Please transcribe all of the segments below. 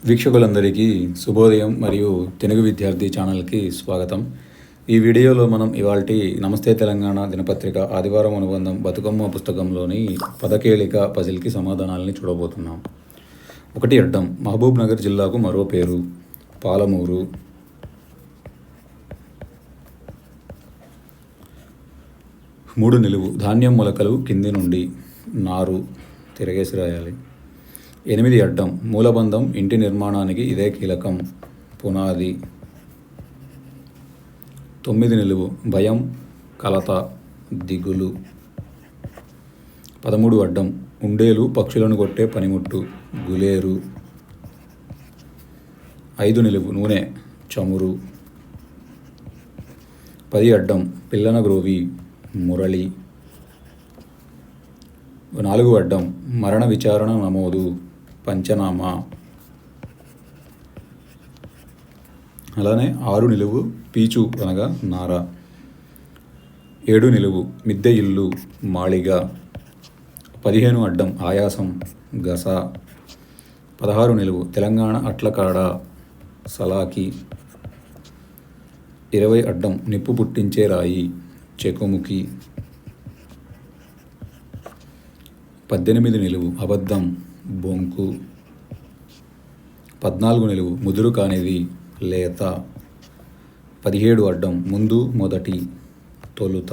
వీక్షకులందరికీ శుభోదయం మరియు తెలుగు విద్యార్థి ఛానల్కి స్వాగతం. ఈ వీడియోలో మనం ఇవాల్టి నమస్తే తెలంగాణ దినపత్రిక ఆదివారం అనుబంధం బతుకమ్మ పుస్తకంలోని పదకేళిక పజిల్కి సమాధానాలని చూడబోతున్నాం. 1 అడ్డం మహబూబ్ నగర్ జిల్లాకు మరో పేరు పాలమూరు. 3 నిలువు ధాన్యం మొలకలు కింది నుండి నారు తిరగేసి రాయాలి. 8 అడ్డం మూలబంధం ఇంటి నిర్మాణానికి ఇదే కీలకం పునాది. 9 నిలువు భయం కలత దిగులు. 13 అడ్డం ఉండేలు పక్షులను కొట్టే పనిముట్టు గులేరు. 5 నిలువు నూనె చమురు. 10 అడ్డం పిల్లన గ్రోవి మురళి. 4 అడ్డం మరణ విచారణ నమోదు పంచనామా. అలానే 6 నిలువు పీచు అనగా నార. 7 నిలువు మిద్దె ఇల్లు మాళిగ. 15 అడ్డం ఆయాసం గస. 16 నిలువు తెలంగాణ అట్లకాడ సలాకి. 20 అడ్డం నిప్పు పుట్టించే రాయి చెకుముకి. 18 నిలువు అబద్ధం బొంకు. 14 నిలువు ముదురు కానిది లేత. 17 అడ్డం ముందు మొదటి తొలుత.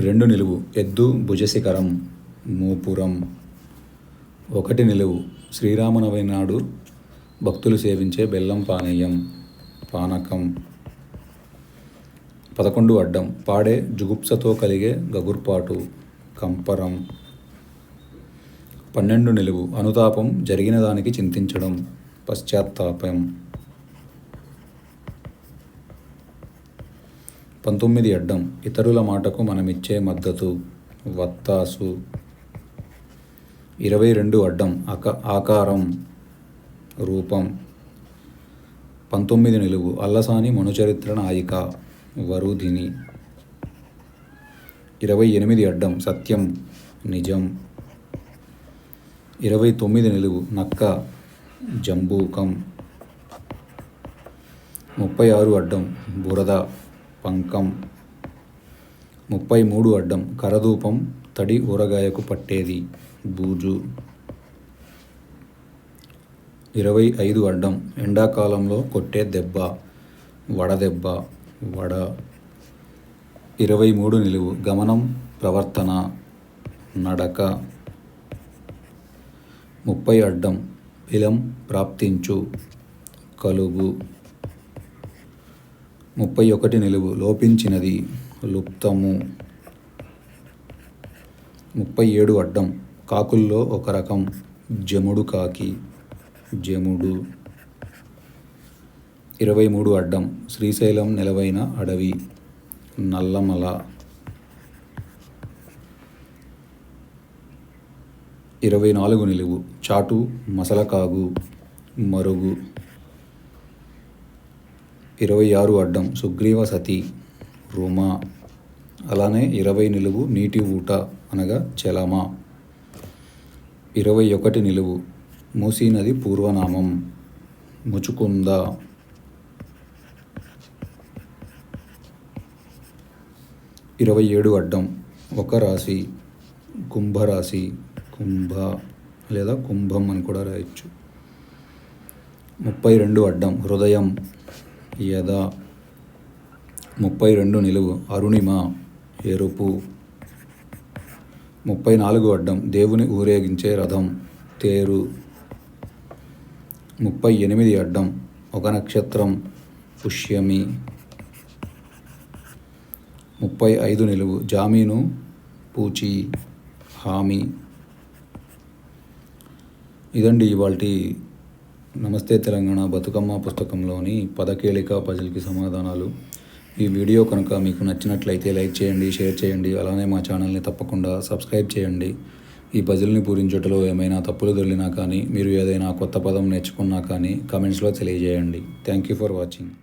2 నిలువు ఎద్దు భుజశిఖరం మూపురం. 1 నిలువు శ్రీరామనవమి నాడు భక్తులు సేవించే బెల్లం పానీయం పానకం. 11 అడ్డం పాడే జుగుప్సతో కలిగే గగుర్పాటు కంపరం. 12 నిలువు అనుతాపం జరిగిన దానికి చింతించడం పశ్చాత్తాపం. 19 అడ్డం ఇతరుల మాటకు మనమిచ్చే మద్దతు వత్తాసు. 22 అడ్డం ఆకారం రూపం. 19 నిలువు అల్లసాని మనుచరిత్ర నాయిక వరుధిని. 28 అడ్డం సత్యం నిజం. 29 నిలువు నక్క జంబూకం. 36 అడ్డం బురద పంకం. 33 అడ్డం కరదూపం తడి ఊరగాయకు పట్టేది బూజు. 25 అడ్డం ఎండాకాలంలో కొట్టే దెబ్బ వడదెబ్బ వడ. 23 నిలువు గమనం ప్రవర్తన నడక. 30 అడ్డం ఇలం ప్రాప్తించు కలుగు. 31 నిలువు లోపించినది లుప్తము. 37 అడ్డం కాకుల్లో ఒక రకం జముడు కాకి జముడు. 23 అడ్డం శ్రీశైలం నెలవైన అడవి నల్లమల. 24 నిలువు చాటు మసలకాగు మరుగు. 26 అడ్డం సుగ్రీవ సతి రుమ. అలానే 20 నిలువు నీటి ఊట అనగా చలమ. 21 నిలువు మూసీ నది పూర్వనామం ముచుకుంద. 27 అడ్డం ఒక రాశి కుంభరాశి కుంభ లేదా కుంభం అని కూడా రాయొచ్చు. 32 అడ్డం హృదయం యద. 32 నిలువు అరుణిమ ఎరుపు. 34 అడ్డం దేవుని ఊరేగించే రథం తేరు. 38 అడ్డం ఒక నక్షత్రం పుష్యమి. 35 నిలువు జామీను పూచి హామీ. ఇదండి ఇవాల్టి నమస్తే తెలంగాణ బతుకమ్మ పుస్తకంలోని పదకేళిక పజిల్కి సమాధానాలు. ఈ వీడియో కనుక మీకు నచ్చినట్లయితే లైక్ చేయండి, షేర్ చేయండి. అలానే మా ఛానల్ని తప్పకుండా సబ్స్క్రైబ్ చేయండి. ఈ పజిల్ని పూరించుటలో ఏమైనా తప్పులు దొర్లినా కానీ మీరు ఏదైనా కొత్త పదం నేర్చుకున్నా కానీ కామెంట్స్లో తెలియజేయండి. Thank you for watching.